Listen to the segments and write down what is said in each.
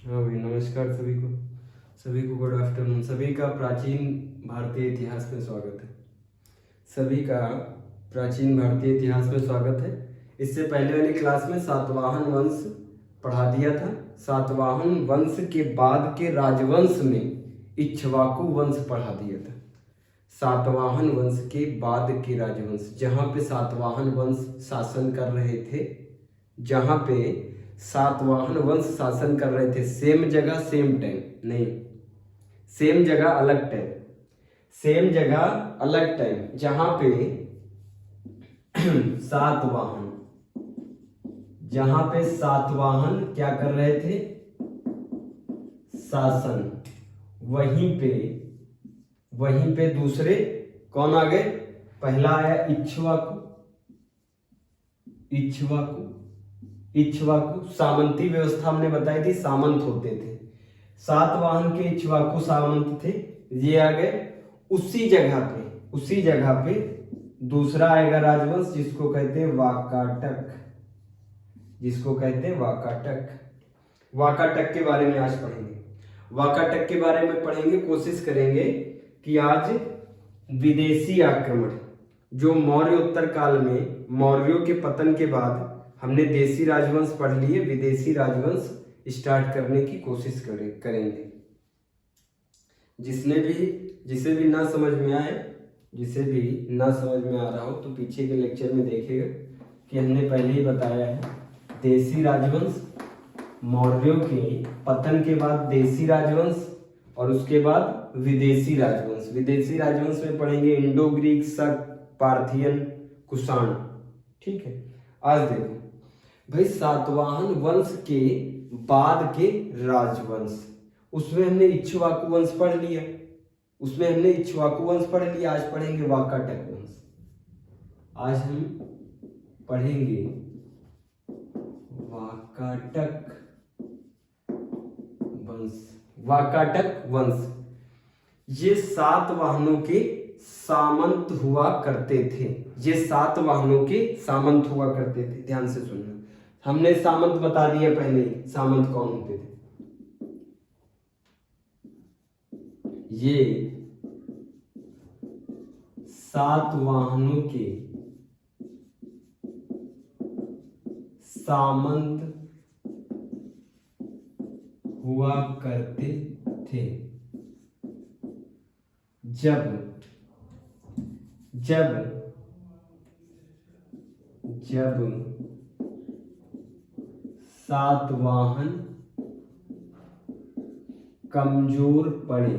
हाँ भाई, नमस्कार सभी को गुड आफ्टरनून। सभी का प्राचीन भारतीय इतिहास में स्वागत है। सभी का प्राचीन भारतीय इतिहास में स्वागत है। इससे पहले वाली क्लास में सातवाहन वंश पढ़ा दिया था। सातवाहन वंश के बाद के राजवंश में इक्ष्वाकु वंश पढ़ा दिया था। सातवाहन वंश के बाद के राजवंश, जहाँ पे सातवाहन वंश शासन कर रहे थे, जहाँ पे सातवाहन वंश शासन कर रहे थे, सेम जगह सेम टाइम नहीं, सेम जगह अलग टाइम, सेम जगह अलग टाइम, जहां पे सातवाहन, जहां पे सातवाहन क्या कर रहे थे, शासन, वहीं पे दूसरे कौन आ गए? पहला आया इक्ष्वाकु। इक्ष्वाकु सामंती व्यवस्था हमने बताई थी, सामंत होते थे। सातवाहन के इक्ष्वाकु सामंत थे, ये आ गए। उसी जगह पे दूसरा आएगा राजवंश, जिसको कहते हैं वाकाटक के बारे में आज पढ़ेंगे। वाकाटक के बारे में पढ़ेंगे, कोशिश करेंगे कि आज विदेशी आक्रमण, जो मौर्य उत्तर काल में, मौर्यों के पतन के बाद हमने देशी राजवंश पढ़ लिए, विदेशी राजवंश स्टार्ट करने की कोशिश करेंगे। जिसे भी ना समझ में आए, जिसे भी ना समझ में आ रहा हो तो पीछे के लेक्चर में देखेगा कि हमने पहले ही बताया है। देशी राजवंश, मौर्यों के पतन के बाद देशी राजवंश, और उसके बाद विदेशी राजवंश। विदेशी राजवंश में पढ़ेंगे इंडो ग्रीक, शक, पार्थियन, कुषाण। ठीक है, आज देखो भाई, सातवाहन वंश के बाद के राजवंश, उसमें हमने इक्ष्वाकु वंश पढ़ लिया, आज पढ़ेंगे वाकाटक वंश। आज हम पढ़ेंगे वाकाटक वंश। ये सातवाहनों के सामंत हुआ करते थे। ध्यान से सुनना, हमने सामंत बता दिया पहले ही, सामंत कौन होते थे। ये सातवाहनों के सामंत हुआ करते थे। जब सातवाहन कमजोर पड़े,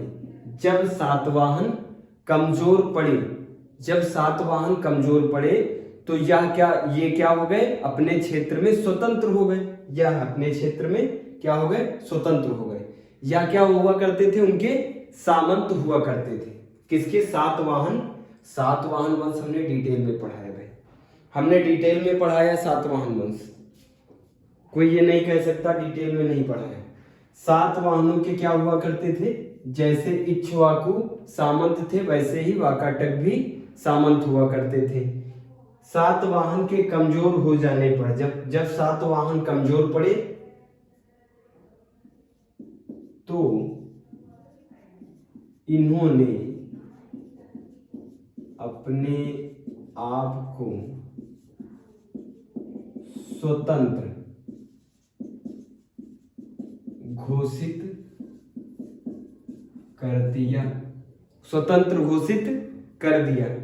जब सातवाहन कमजोर पड़े तो ये क्या हो गए? अपने क्षेत्र में स्वतंत्र हो गए। या क्या हुआ करते थे? उनके सामंत हुआ करते थे। किसके? सातवाहन वंश हमने डिटेल में पढ़ाया भाई, हमने डिटेल में पढ़ाया सातवाहन वंश। कोई ये नहीं कह सकता डिटेल में नहीं पढ़ाया। सातवाहनों के क्या हुआ करते थे? जैसे इक्ष्वाकु सामंत थे, वैसे ही वाकाटक भी सामंत हुआ करते थे। सातवाहन के कमजोर हो जाने पर, जब सातवाहन कमजोर पड़े तो इन्होंने अपने आप को स्वतंत्र घोषित कर दिया।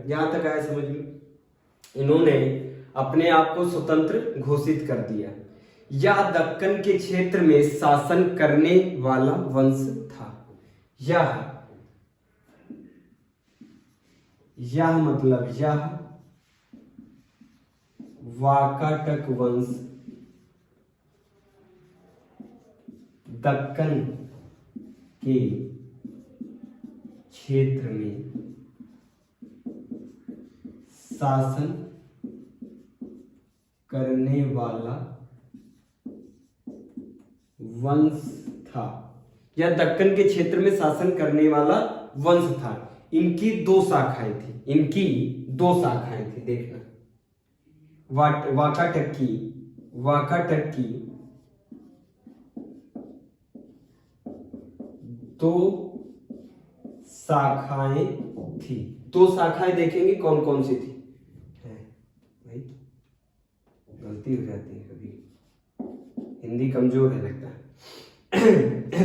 यहां तक आया समझ में? इन्होंने अपने आप को स्वतंत्र घोषित कर दिया। यह दक्कन के क्षेत्र में शासन करने वाला वंश था। यह वाकाटक वंश दक्कन के क्षेत्र में शासन करने वाला वंश था। यह दक्कन के क्षेत्र में शासन करने वाला वंश था। इनकी दो शाखाएं थी, देखना। वाकाटक की दो शाखाएं थी। दो शाखाएं देखेंगे कौन कौन सी थी। है भाई, गलती हो जाती है कभी, हिंदी कमजोर है लगता है।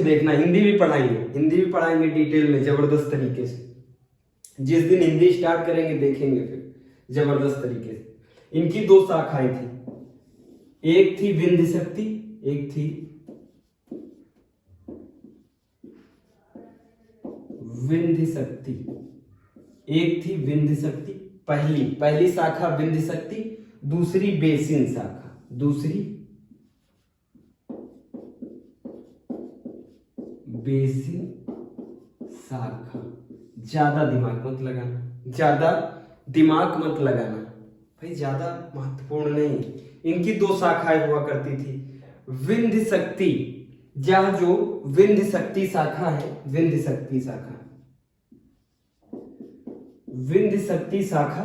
देखना, हिंदी भी पढ़ाएंगे डिटेल में जबरदस्त तरीके से। जिस दिन हिंदी स्टार्ट करेंगे देखेंगे फिर जबरदस्त तरीके से। इनकी दो शाखाएं थी, एक थी विंध्य शक्ति, एक थी विंध्य शक्ति, एक थी विंध्य शक्ति। पहली शाखा विंध्य शक्ति, दूसरी बेसिन शाखा, दूसरी बेसिन शाखा। ज्यादा दिमाग मत लगाना, ज्यादा दिमाग मत लगाना भाई, ज्यादा महत्वपूर्ण नहीं। इनकी दो शाखाएं हुआ करती थी। विंध्य शक्ति, जहां जो विंध्य शक्ति शाखा है, विंध्य शक्ति शाखा, विंध्य शक्ति शाखा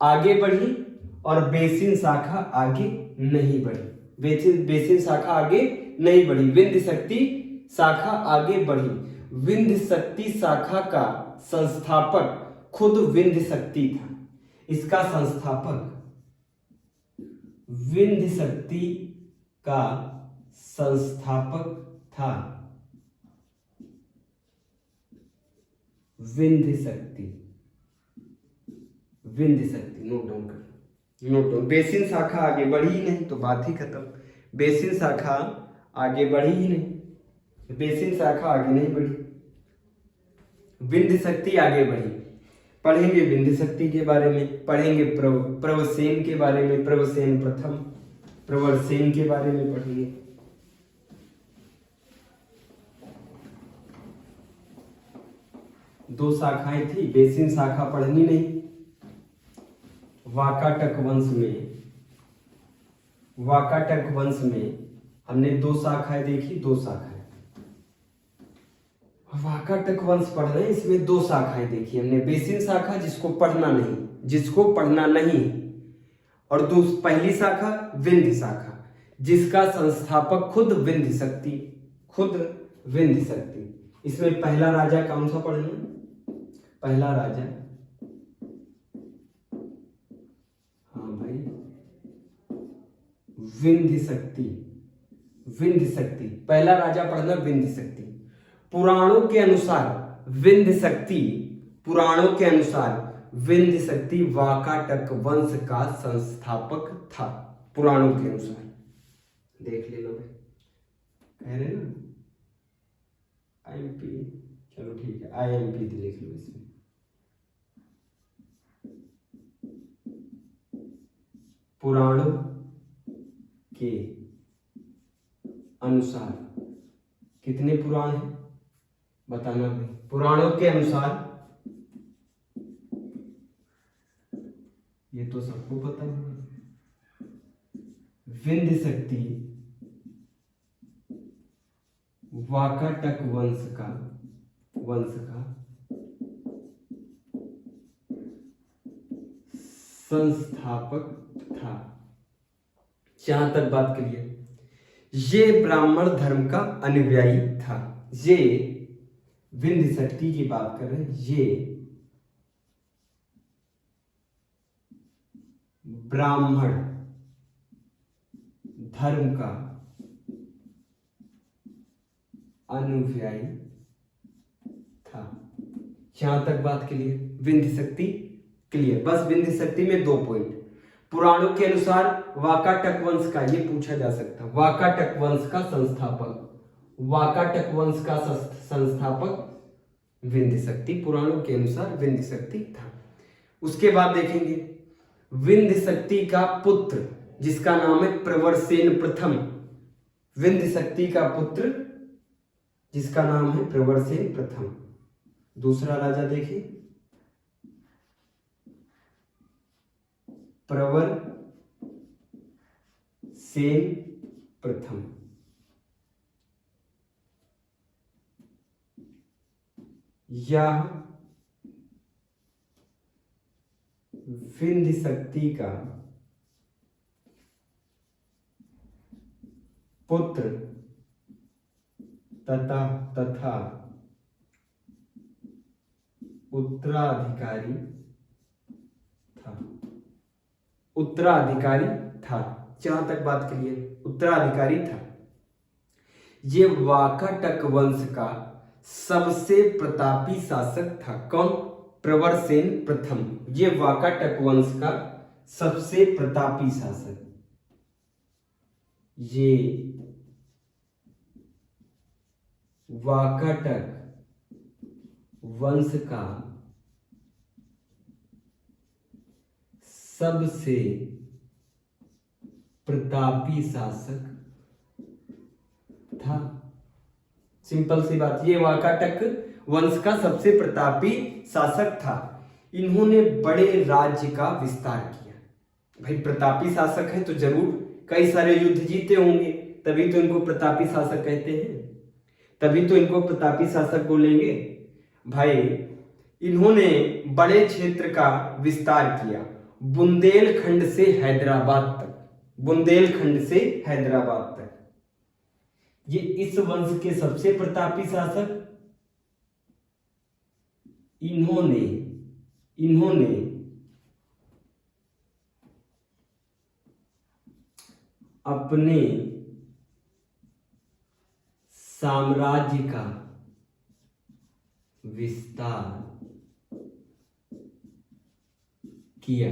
आगे बढ़ी और बेसिन शाखा आगे नहीं बढ़ी। बेसिन शाखा आगे नहीं बढ़ी, विंध्य शक्ति शाखा आगे बढ़ी। विंध्य शक्ति शाखा का संस्थापक खुद विंध्य शक्ति था। इसका संस्थापक विंध्य शक्ति का संस्थापक था। विंध्य शक्ति, नोट डाउन कर, नोट डाउन। बेसिन शाखा आगे बढ़ी ही नहीं तो बात ही खत्म। बेसिन शाखा आगे बढ़ी ही नहीं, बेसिन शाखा आगे नहीं बढ़ी, विंध्य शक्ति आगे बढ़ी। पढ़ेंगे विंध्य शक्ति के बारे में, पढ़ेंगे प्रवरसेन के बारे में, प्रवरसेन प्रथम, प्रवरसेन के बारे में पढ़ेंगे। दो शाखाएं थी, बेसिन शाखा पढ़नी नहीं। वाकाटक वंश में हमने दो शाखाएं देखी, दो शाखाएं। वाकाटक वंश पढ़ रहे हैं, इसमें दो शाखाएं देखी हमने। बेसिन शाखा जिसको पढ़ना नहीं, और पहली शाखा विंध्य शाखा जिसका संस्थापक खुद विंध्य शक्ति। इसमें पहला राजा कौन सा पढ़ना? पहला राजा, हाँ भाई, विंध्य शक्ति। पहला राजा पढ़ना विंध्य शक्ति। पुराणों के अनुसार विंध्य शक्ति वाकाटक वंश का संस्थापक था। पुराणों के अनुसार देख लेना भाई, कह रहे ना IMP, चलो ठीक है IMP लिख लो इसमें। पुराणों के अनुसार कितने पुराण हैं बताना भाई। पुराणों के अनुसार, ये तो सबको पता है, विंध्य शक्ति वाकाटक वंश का संस्थापक था। जहां तक बात करिए, ये ब्राह्मण धर्म का अनुयायी था। ये विंध्य शक्ति की बात कर रहे हैं, ये ब्राह्मण धर्म का अनुयायी था। यहां तक बात क्लियर? विंध्य शक्ति क्लियर। बस विंध्य शक्ति में दो पॉइंट। पुराणों के अनुसार वाकाटक वंश का, ये पूछा जा सकता, वाकाटक वंश का संस्थापक विंध्य शक्ति। पुराणों के अनुसार विंध्य शक्ति था। उसके बाद देखेंगे विंध्य शक्ति का पुत्र जिसका नाम है प्रवरसेन प्रथम। विंध्य शक्ति का पुत्र जिसका नाम है प्रवरसेन प्रथम। दूसरा राजा देखिए, प्रवरसेन प्रथम। यह विंध्य शक्ति का पुत्र तथा उत्तराधिकारी था, उत्तराधिकारी था, जहां तक बात क्लियर, उत्तराधिकारी था। ये वाकाटक वंश का सबसे प्रतापी शासक था। कौन? प्रवरसेन प्रथम। ये वाकाटक वंश का सबसे प्रतापी शासक, ये वाकाटक वंश का सबसे प्रतापी शासक था। सिंपल सी बात, ये वाकाटक वंश का सबसे प्रतापी शासक था। इन्होंने बड़े राज्य का विस्तार किया। भाई प्रतापी शासक है तो जरूर कई सारे युद्ध जीते होंगे, तभी तो इनको प्रतापी शासक कहते हैं, तभी तो इनको प्रतापी शासक बोलेंगे। भाई इन्होंने बड़े क्षेत्र का विस्तार किया, बुंदेलखंड से हैदराबाद तक, बुंदेलखंड से हैदराबाद तक। ये इस वंश के सबसे प्रतापी शासक, इन्होंने अपने साम्राज्य का विस्तार किया।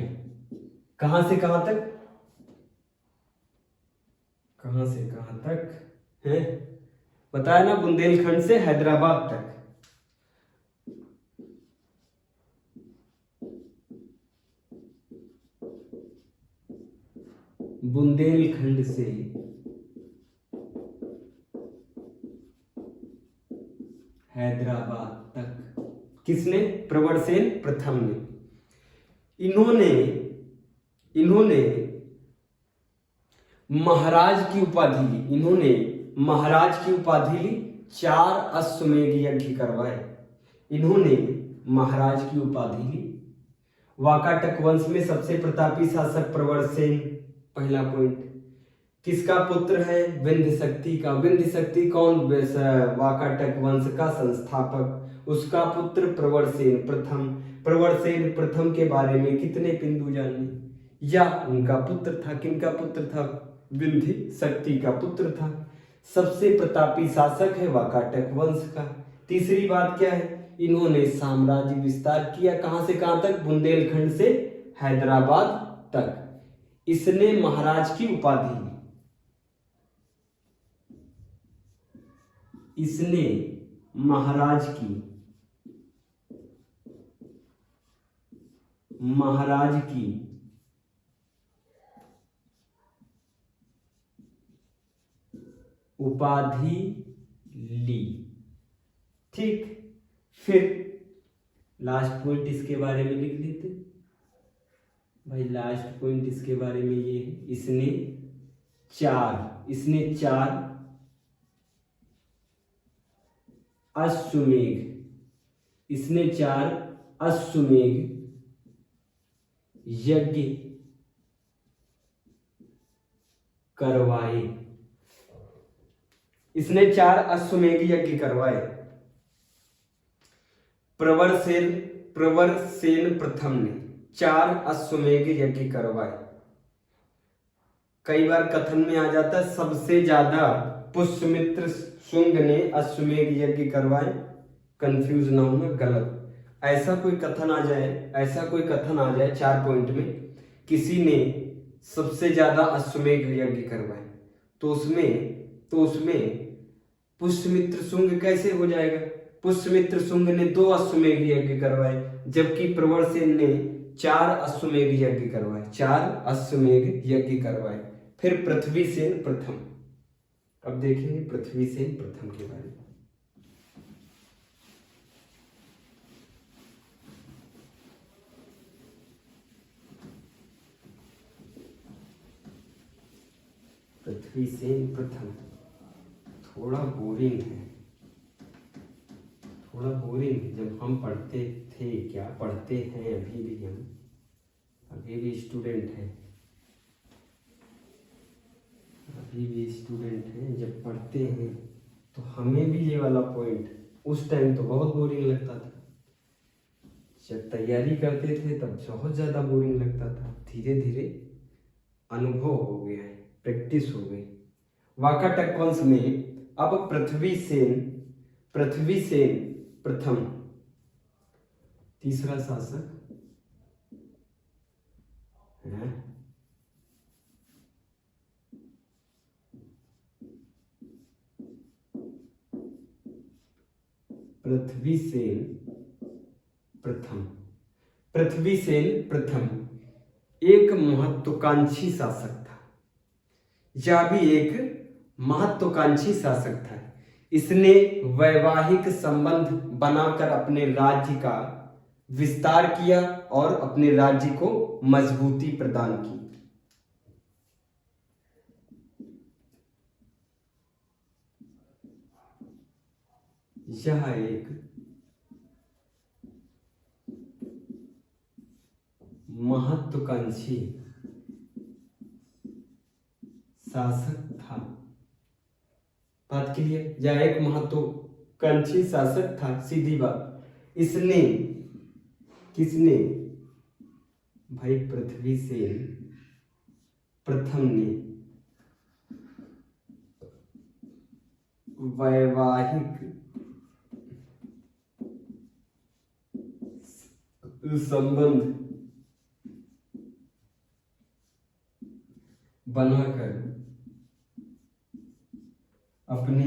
कहां से कहां तक? कहां से कहां तक है बताया ना, बुंदेलखंड से हैदराबाद तक। बुंदेलखंड से हैदराबाद तक किसने? प्रवरसेन प्रथम ने। इन्होंने महाराज की उपाधि ली, इन्होंने महाराज की उपाधि ली, 4 अश्वमेध यज्ञ करवाए। इन्होंने महाराज की उपाधि ली। वाकाटक वंश में सबसे प्रतापी शासक प्रवरसेन, पहला पॉइंट। किसका पुत्र है? विंध्य शक्ति का। विंध्य शक्ति कौन? वाकाटक वंश का संस्थापक, उसका पुत्र प्रवरसेन प्रथम। प्रवरसेन प्रथम के बारे में कितने बिंदु जाने? या उनका पुत्र था, किनका पुत्र था? विंध्य शक्ति का पुत्र था। सबसे प्रतापी शासक है वाकाटक वंश का। तीसरी बात क्या है? इन्होंने साम्राज्य विस्तार किया। कहां से कहां तक? बुंदेलखंड से हैदराबाद तक। इसने महाराज की उपाधि ली, इसने महाराज की उपाधि ली। ठीक, फिर लास्ट पॉइंट इसके बारे में लिख लेते भाई। लास्ट पॉइंट इसके बारे में ये है, इसने चार अश्वमेध यज्ञ करवाए। इसने 4 अश्वमेध यज्ञ करवाए। प्रवरसेन प्रथम ने 4 अश्वमेध यज्ञ करवाए। कई बार कथन में आ जाता है सबसे ज्यादा पुष्यमित्र शुंग ने अश्वमेध यज्ञ करवाए। कंफ्यूज ना होना, गलत। ऐसा कोई कथन आ जाए 4 पॉइंट में, किसी ने सबसे ज्यादा अश्वमेध यज्ञ करवाए, तो उसमें पुष्यमित्र शुंग कैसे हो जाएगा? पुष्यमित्र शुंग ने 2 अश्वमेध यज्ञ करवाए, जबकि प्रवरसेन ने 4 अश्वमेध यज्ञ करवाए। फिर पृथ्वीसेन प्रथम। अब देखेंगे पृथ्वीसेन प्रथम के बारे में। पृथ्वीसेन प्रथम थोड़ा बोरिंग है, जब हम पढ़ते थे, क्या पढ़ते हैं अभी भी स्टूडेंट हैं, जब पढ़ते हैं तो हमें भी ये वाला पॉइंट उस टाइम तो बहुत बोरिंग लगता था। जब तैयारी करते थे तब बहुत ज़्यादा बोरिंग लगता था, धीरे धीरे अनुभव हो गया है, प्रैक्टिस हो गई। वाकाटक वंश में अब पृथ्वी सेन प्रथम तीसरा शासक है। पृथ्वी सेन प्रथम एक महत्वाकांक्षी शासक था। यह भी एक महत्वाकांक्षी शासक था। इसने वैवाहिक संबंध बनाकर अपने राज्य का विस्तार किया और अपने राज्य को मजबूती प्रदान की। यह एक महत्वाकांक्षी शासक था। बात क्लियर? यह एक महत्वाकांक्षी शासक था, सीधी बात। इसने किसने? भाई पृथ्वी सेन प्रथम ने वैवाहिक संबंध बनाकर अपने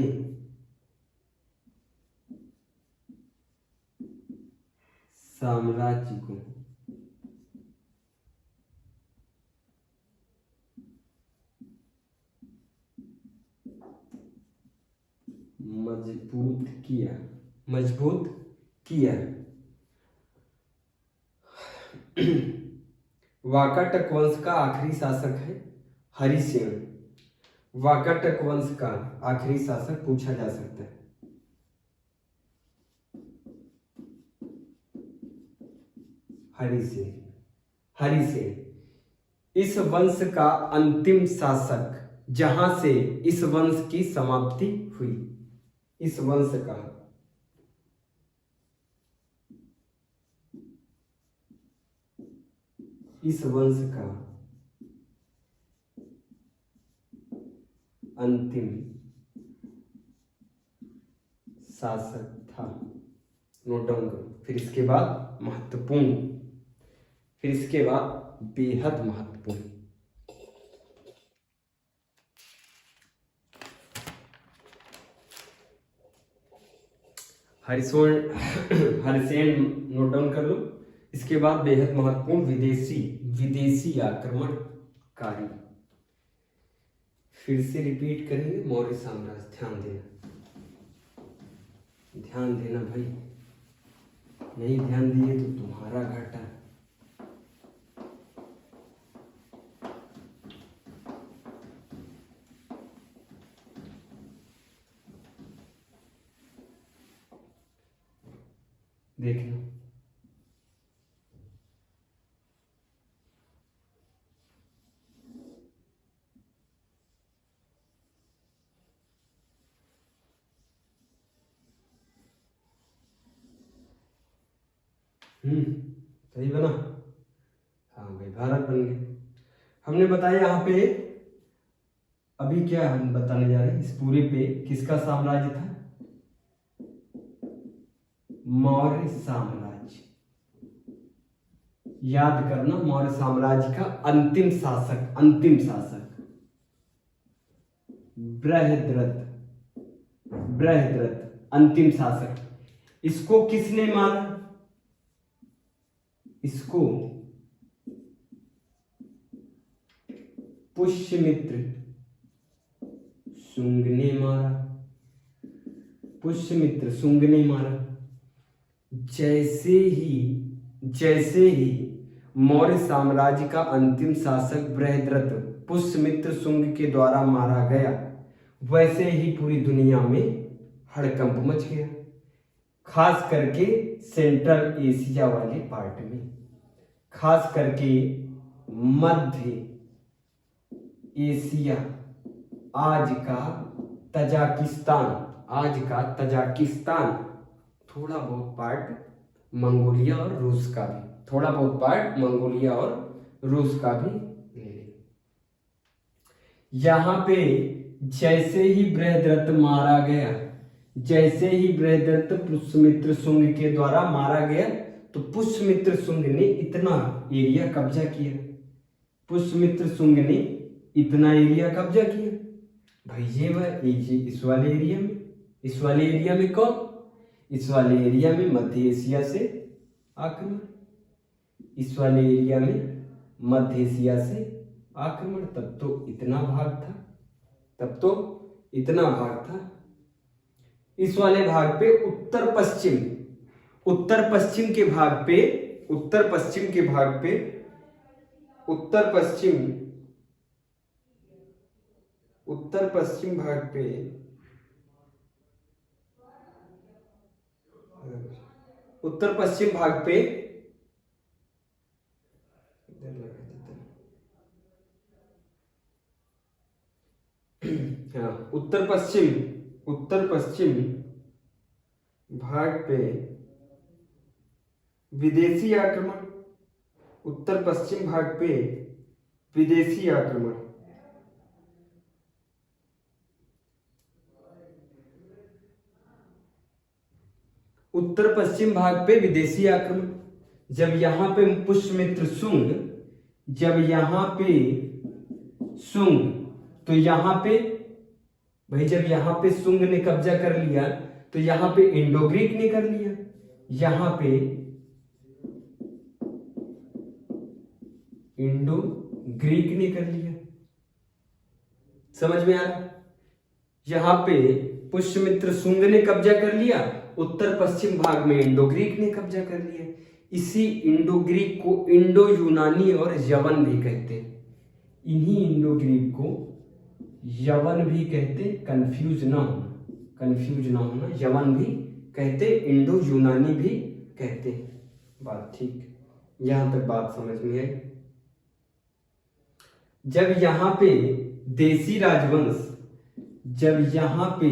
साम्राज्य को मजबूत किया। वाकाटक वंश का आखिरी शासक है हरिसेन। वाकाटक वंश का आखिरी शासक पूछा जा सकता है। हरिसेन इस वंश का अंतिम शासक, जहां से इस वंश की समाप्ति हुई। इस वंश का अंतिम शासक था। नोट डाउन करो। फिर इसके बाद महत्वपूर्ण, फिर इसके बाद बेहद महत्वपूर्ण। हरिसेन नोट डाउन कर लो। इसके बाद बेहद महत्वपूर्ण विदेशी आक्रमणकारी। फिर से रिपीट करेंगे। मौर्य साम्राज्य, ध्यान देना भाई, नहीं ध्यान दिए तो तुम्हारा घाटा। देखना सही बना। हाँ भाई, भारत बन गए। हमने बताया यहाँ पे, अभी क्या हम बताने जा रहे हैं, इस पूरे पे किसका साम्राज्य था? मौर्य साम्राज्य। याद करना, मौर्य साम्राज्य का अंतिम शासक बृहद्रथ अंतिम शासक। इसको किसने मारा? इसको पुष्यमित्र शुंग ने मारा। जैसे ही मौर्य साम्राज्य का अंतिम शासक बृहद्रथ पुष्यमित्र शुंग के द्वारा मारा गया, वैसे ही पूरी दुनिया में हड़कंप मच गया। खास करके सेंट्रल एशिया वाले पार्ट में, खास करके मध्य एशिया, आज का तजाकिस्तान, थोड़ा बहुत पार्ट मंगोलिया और रूस का भी, थोड़ा बहुत पार्ट मंगोलिया और रूस का भी ले लेंगे। यहां पे जैसे ही बृहद्रथ मारा गया, जैसे ही बृहद्रथ पुष्यमित्र शुंग के द्वारा मारा गया, तो पुष्यमित्र शुंग ने इतना एरिया कब्जा किया, पुष्यमित्र शुंग ने इतना एरिया कब्जा किया। भाई ये इस वाले एरिया में, इस वाले एरिया में कौन, इस वाले एरिया में मध्य एशिया से आक्रमण, इस वाले एरिया में मध्य एशिया से आक्रमण। तब तो इतना भाग था, तब तो इतना भाग था। इस वाले भाग पे उत्तर पश्चिम, उत्तर पश्चिम के भाग पे, उत्तर पश्चिम के भाग पे, उत्तर पश्चिम, उत्तर पश्चिम भाग पे, उत्तर पश्चिम भाग पे हाँ, उत्तर पश्चिम, उत्तर पश्चिम भाग पे विदेशी आक्रमण, उत्तर पश्चिम भाग पे विदेशी आक्रमण, उत्तर पश्चिम भाग पे विदेशी आक्रमण। जब यहां पे पुष्यमित्र शुंग, जब यहां पे शुंग, तो यहां पे भाई जब यहां पे शुंग ने कब्जा कर लिया, तो यहां पे इंडो ग्रीक ने कर लिया, यहां पे इंडो ग्रीक ने कर लिया। समझ में आ रहा? यहां पे पुष्यमित्र शुंग ने कब्जा कर लिया, उत्तर पश्चिम भाग में इंडो ग्रीक ने कब्जा कर लिया। इसी इंडो ग्रीक को इंडो यूनानी और यवन भी कहते हैं, इन्हीं इंडो ग्रीक को यवन भी कहते, कंफ्यूज ना होना, कंफ्यूज ना होना, यवन भी कहते, इंडो यूनानी भी कहते। बात ठीक, यहां तक बात समझ में आई। जब यहां पे देसी राजवंश, जब यहां पे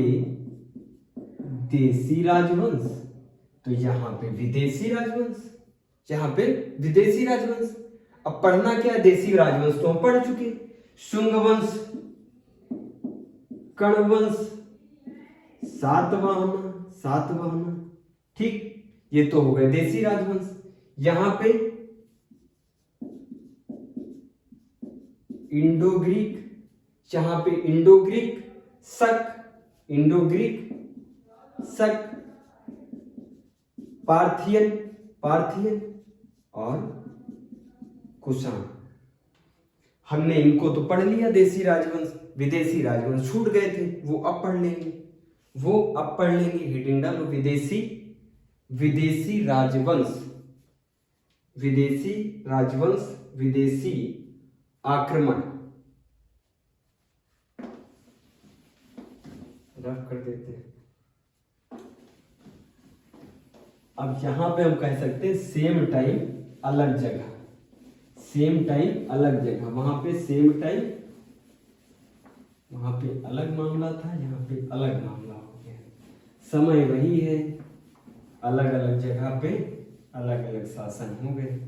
देसी राजवंश, तो यहां पे विदेशी राजवंश, यहां पे विदेशी राजवंश। अब पढ़ना क्या, देसी राजवंश तो हम पढ़ चुके, शुंग वंश, कर्ण वंश, सातवाहन, ठीक, ये तो हो गए देसी राजवंश। यहां पे इंडो ग्रीक, यहां पे इंडो ग्रीक, शक, इंडो ग्रीक, शक, पार्थियन, पार्थियन और कुषाण। हमने इनको तो पढ़ लिया, देसी राजवंश, विदेशी राजवंश छूट गए थे, वो अब पढ़ लेंगे, वो अब पढ़ लेंगे। हेडिंग डालो विदेशी, विदेशी राजवंश, विदेशी राजवंश, विदेशी आक्रमण। रफ कर देते हैं। अब यहां पे हम कह सकते हैं सेम टाइम अलग जगह, सेम टाइम अलग जगह, वहां पे सेम टाइम, वहां पे अलग मामला था, यहाँ पे अलग मामला हो गया। समय वही है, अलग अलग जगह पे अलग अलग शासन हो गए।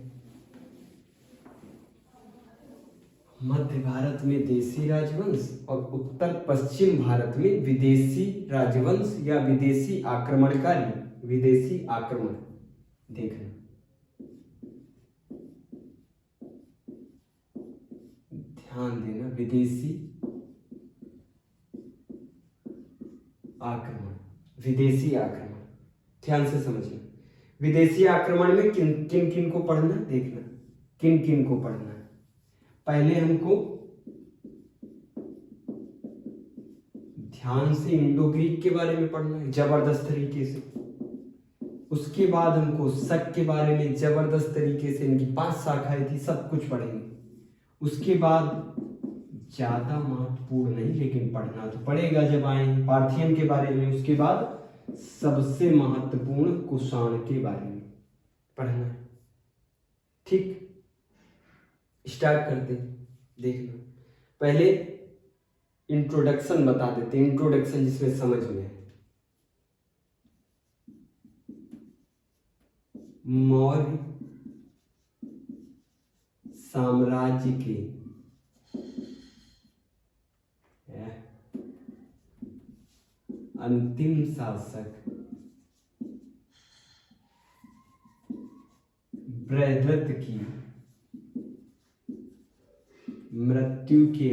मध्य भारत में देसी राजवंश और उत्तर पश्चिम भारत में विदेशी राजवंश या विदेशी आक्रमणकारी, विदेशी आक्रमण। देखना, ध्यान देना, विदेशी आक्रमण, विदेशी आक्रमण, ध्यान से समझना। विदेशी आक्रमण में किन किन किन को पढ़ना, देखना किन किन को पढ़ना है। पहले हमको ध्यान से इंडो ग्रीक के बारे में पढ़ना है जबरदस्त तरीके से। उसके बाद हमको शक के बारे में जबरदस्त तरीके से, इनकी 5 शाखाएं थी, सब कुछ पढ़ेंगे। उसके बाद ज्यादा महत्वपूर्ण नहीं लेकिन पढ़ना तो पड़ेगा जब आएंगे, पार्थियन के बारे में। उसके बाद सबसे महत्वपूर्ण कुषाण के बारे में पढ़ना है। ठीक, स्टार्ट करते हैं। देखना, पहले इंट्रोडक्शन बता देते हैं, इंट्रोडक्शन जिसमें समझ में है। मौर्य साम्राज्य के अंतिम शासक बृहद्रथ की मृत्यु के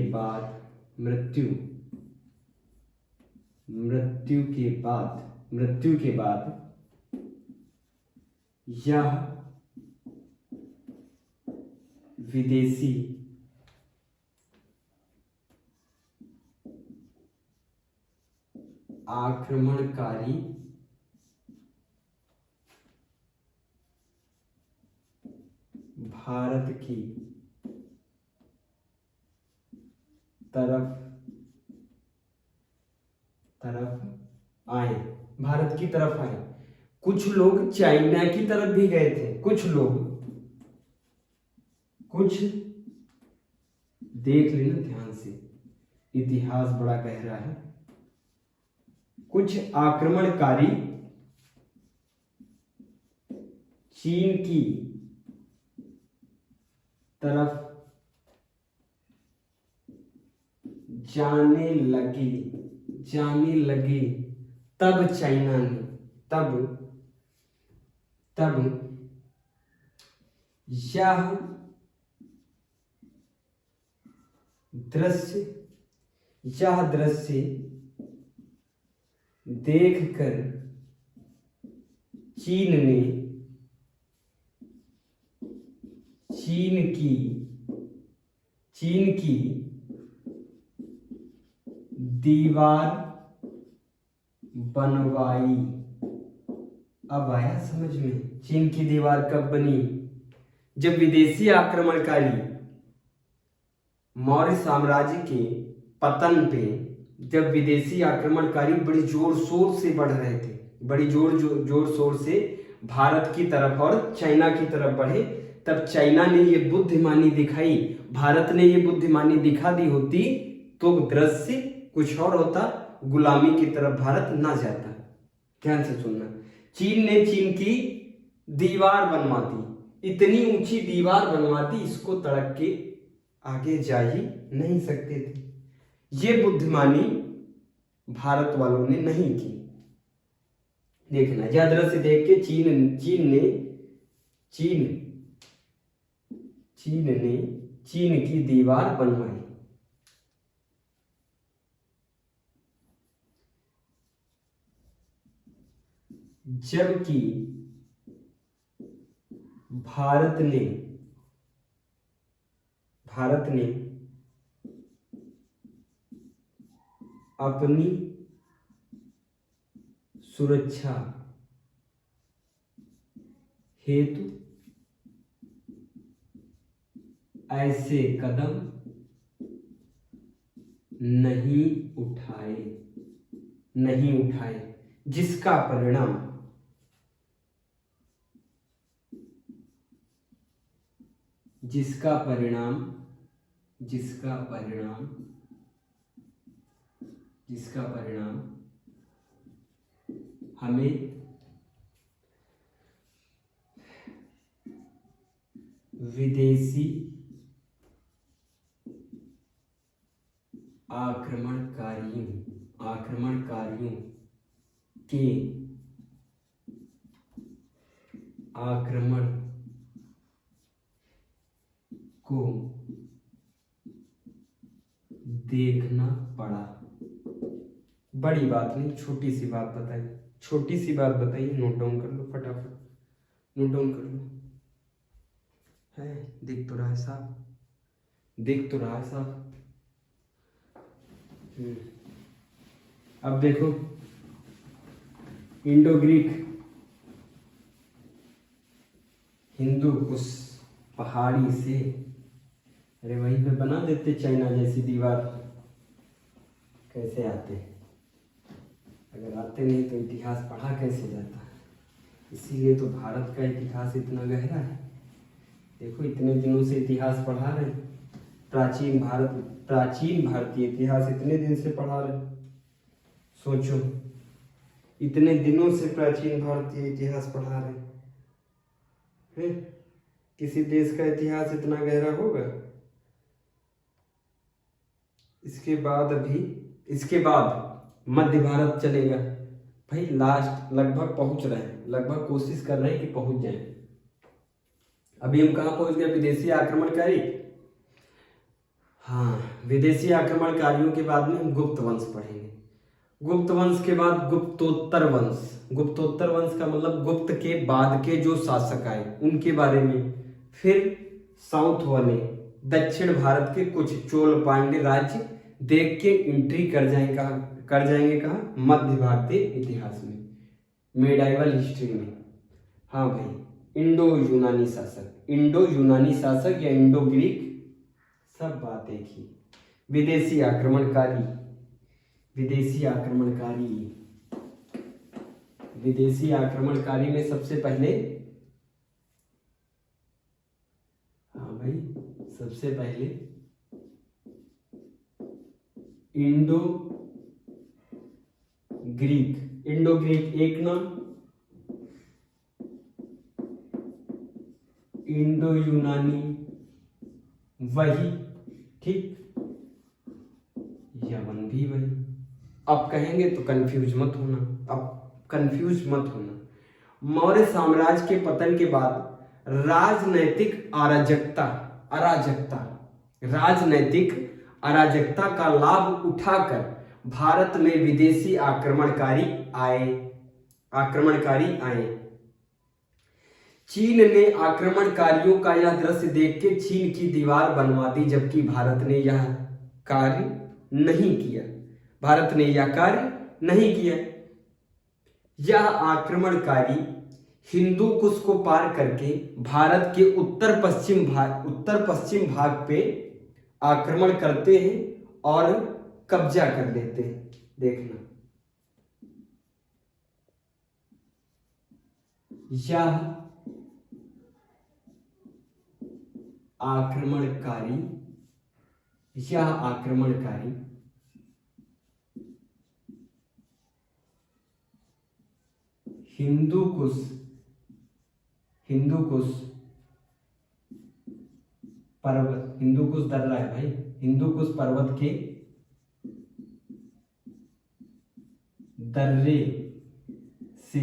बाद यह विदेशी आक्रमणकारी भारत की तरफ आए। कुछ लोग चाइना की तरफ भी गए थे, कुछ देख लेना ध्यान से, इतिहास बड़ा गहरा है। कुछ आक्रमणकारी चीन की तरफ जाने लगे, तब चाइना ने तब यह दृश्य देखकर चीन की दीवार बनवाई। अब आया समझ में, चीन की दीवार कब बनी? जब विदेशी आक्रमणकारी मौर्य साम्राज्य के पतन पे, जब विदेशी आक्रमणकारी बड़ी जोर शोर से बढ़ रहे थे, बड़ी जोर शोर से भारत की तरफ और चाइना की तरफ बढ़े, तब चाइना ने ये बुद्धिमानी दिखाई, भारत ने ये बुद्धिमानी दिखा दी होती तो दृश्य कुछ और होता, गुलामी की तरफ भारत ना जाता। ध्यान से सुनना, चीन ने चीन की दीवार बनवा दी, इतनी ऊंची दीवार बनवा दी, इसको तड़क के आगे जा ही नहीं सकते थे। ये बुद्धिमानी भारत वालों ने नहीं की। देखना, यह दृश्य देख के चीन ने चीन की दीवार बनवाई। जबकि भारत ने अपनी सुरक्षा हेतु ऐसे कदम नहीं उठाए, जिसका परिणाम हमें विदेशी आक्रमणकारियों के आक्रमण को देखना पड़ा। बड़ी बात नहीं, छोटी सी बात बताइए, नोट डाउन कर लो, फटाफट नोट डाउन कर लो। है, दिख तो रहा है साहब। अब देखो, इंडो ग्रीक हिंदू उस पहाड़ी से, अरे वहीं पे बना देते चाइना जैसी दीवार, कैसे आते? अगर आते नहीं तो इतिहास पढ़ा कैसे जाता? इसीलिए तो भारत का इतिहास इतना गहरा है। देखो, इतने दिनों से इतिहास पढ़ा रहे, प्राचीन भारतीय इतिहास इतने दिन से पढ़ा रहे। सोचो, इतने दिनों से प्राचीन भारतीय इतिहास पढ़ा रहे, है? किसी देश का इतिहास इतना गहरा होगा? इसके बाद मध्य भारत चलेगा। भाई लास्ट लगभग पहुंच रहे हैं, लगभग कोशिश कर रहे हैं कि पहुंच जाए। अभी हम कहाँ पहुंच गए? विदेशी आक्रमणकारी। हाँ, विदेशी आक्रमणकारियों के बाद में हम गुप्त वंश पढ़ेंगे। गुप्त वंश के बाद गुप्तोत्तर वंश। गुप्तोत्तर वंश का मतलब गुप्त के बाद के जो शासक आए उनके बारे में। फिर साउथ वाले दक्षिण भारत के कुछ चोल पांड्य राज्य देख के एंट्री कर जाएंगे कहाँ? मध्य भारतीय इतिहास में, मेडाइवल हिस्ट्री में। हाँ भाई, इंडो यूनानी शासक या इंडो ग्रीक, सब बात एक ही। विदेशी आक्रमणकारी। विदेशी आक्रमणकारी में सबसे पहले, हाँ भाई, सबसे पहले इंडो ग्रीक एक नाम, इंडो यूनानी वही, ठीक, यमन भी वही। अब कहेंगे तो कंफ्यूज मत होना। मौर्य साम्राज्य के पतन के बाद राजनैतिक अराजकता का लाभ उठाकर भारत में विदेशी आक्रमणकारी आए। चीन ने आक्रमणकारियों का यह दृश्य देख के चीन की दीवार बनवा दी, जबकि भारत ने यह कार्य नहीं किया। यह आक्रमणकारी हिंदू कुश को पार करके भारत के उत्तर पश्चिम भाग पे आक्रमण करते हैं और कब्जा कर लेते हैं। देखना, यह आक्रमणकारी हिंदू कुश पर्वत, हिंदू कुश दर्रा है भाई, हिंदू कुश पर्वत के दर्रे से,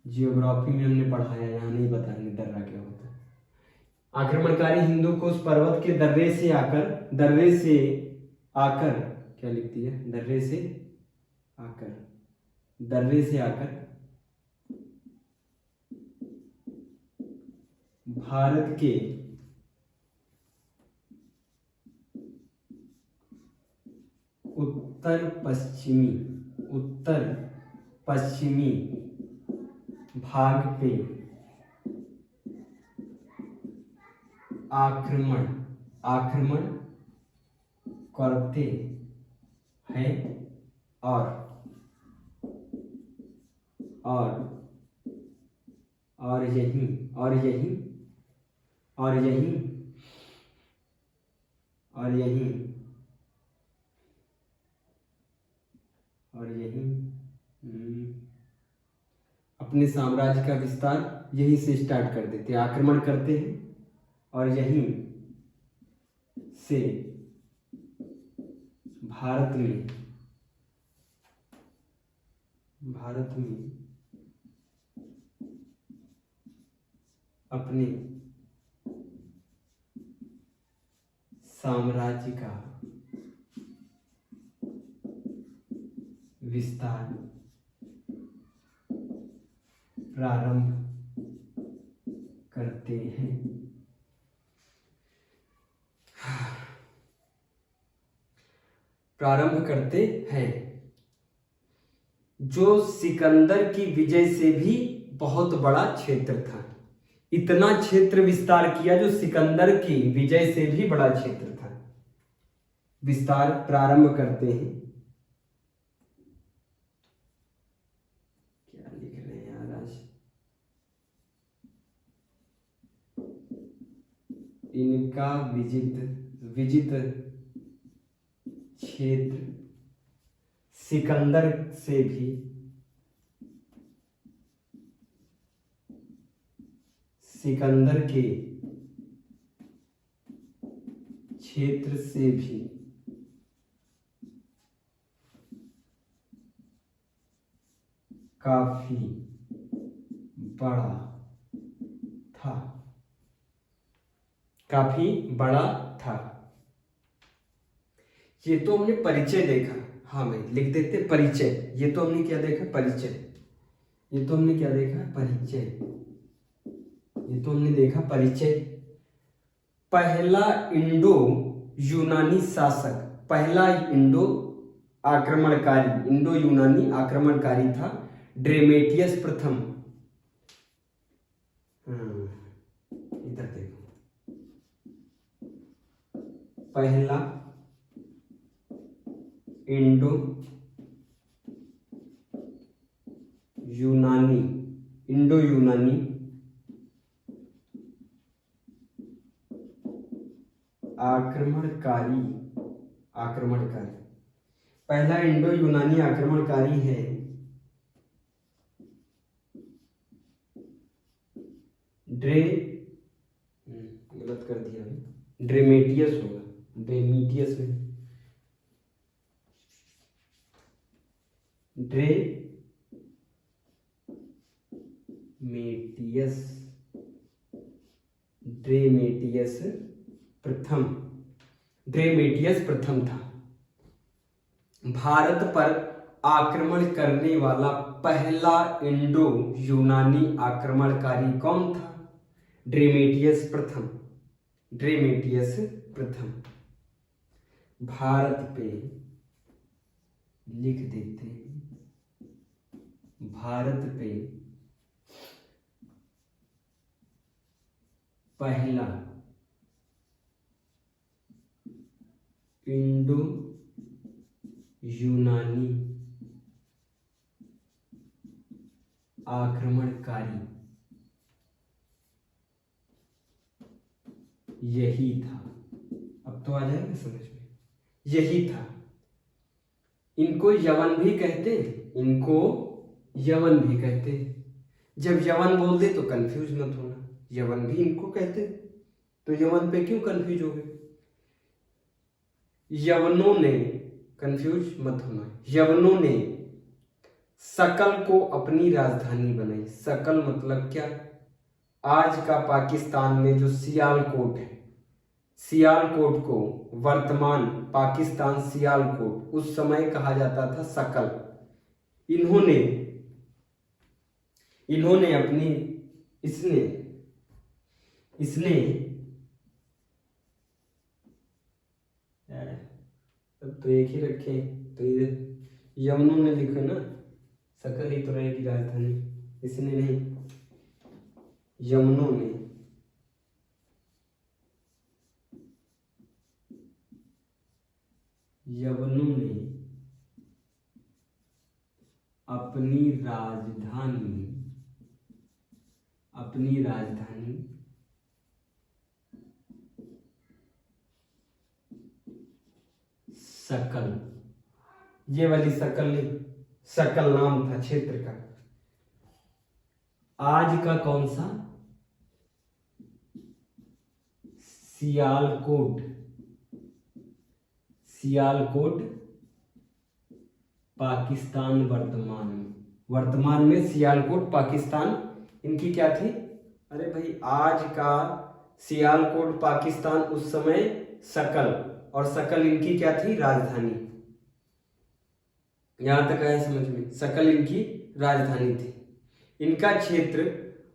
जियोग्राफी में हमने पढ़ाया, यहाँ नहीं बताएंगे दर्रा क्या होता है। आक्रमणकारी हिंदू कुश पर्वत के दर्रे से आकर क्या लिखती है? दर्रे से आकर भारत के उत्तर पश्चिमी भाग पे आक्रमण करते हैं और यही अपने साम्राज्य का विस्तार यहीं से स्टार्ट कर देते हैं, आक्रमण करते हैं और यहीं से भारत में अपने साम्राज्य का विस्तार प्रारंभ करते हैं। जो सिकंदर की विजय से भी बहुत बड़ा क्षेत्र था। इतना क्षेत्र विस्तार किया जो सिकंदर की विजय से भी बड़ा क्षेत्र था। विस्तार प्रारंभ करते हैं। क्या लिख रहे हैं यार आज? इनका विजित क्षेत्र सिकंदर से भी सिकंदर के क्षेत्र से भी काफी बड़ा था। काफी बड़ा था। ये तो हमने परिचय देखा। हाँ भाई लिख देते परिचय। ये तो हमने क्या देखा? परिचय। ये तो हमने क्या देखा? परिचय। ये तो हमने देखा परिचय। पहला इंडो यूनानी शासक, पहला इंडो यूनानी आक्रमणकारी था ड्रेमेटियस प्रथम। इधर देखो, पहला इंडो यूनानी आक्रमणकारी पहला इंडो यूनानी आक्रमणकारी है गलत कर दिया, ड्रेमेटियस होगा, ड्रेमेटियस में ड्रेमेटियस प्रथम था। भारत पर आक्रमण करने वाला पहला इंडो यूनानी आक्रमणकारी कौन था? ड्रेमेटियस प्रथम। भारत पे लिख देते हैं, भारत पे पहला इंडो यूनानी आक्रमणकारी यही था। अब तो आ जाएगा समझ में, यही था। इनको यवन भी कहते, जब यवन बोल दे तो कंफ्यूज मत होना, यवन भी इनको कहते, तो यवन पे क्यों कंफ्यूज हो गए? यवनों ने, कंफ्यूज मत होना, यवनों ने सकल को अपनी राजधानी बनाई। सकल मतलब क्या? आज का पाकिस्तान में जो सियालकोट है, सियालकोट को वर्तमान पाकिस्तान सियालकोट उस समय कहा जाता था सकल। इन्होंने अपनी इसने अब तो एक ही रखे, तो इधर यवनों ने लिखो ना, सकल ही तो रहेगी राजधानी, इसने नहीं, यवनों ने अपनी राजधानी सकल, ये वाली सकल नाम था क्षेत्र का। आज का कौन सा? सियालकोट पाकिस्तान वर्तमान में सियालकोट पाकिस्तान इनकी क्या थी? अरे भाई आज का सियालकोट पाकिस्तान उस समय सकल, और सकल इनकी क्या थी? राजधानी। यहां तक आया समझ में? सकल इनकी राजधानी थी। इनका क्षेत्र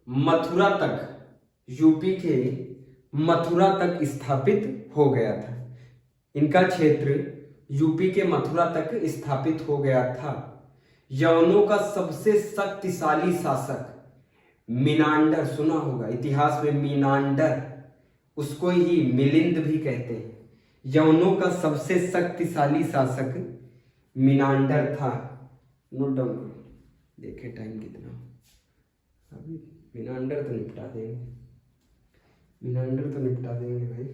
मथुरा तक, यूपी के मथुरा तक स्थापित हो गया था। इनका क्षेत्र यूपी के मथुरा तक स्थापित हो गया था। यवनों का सबसे शक्तिशाली शासक मीनांडर, सुना होगा इतिहास में, मीनांडर, उसको ही मिलिंद भी कहते हैं। यवनों का सबसे शक्तिशाली शासक मीनांडर था। नोट डाउन करो, देखे टाइम कितना, अभी मीनांडर तो निपटा देंगे भाई।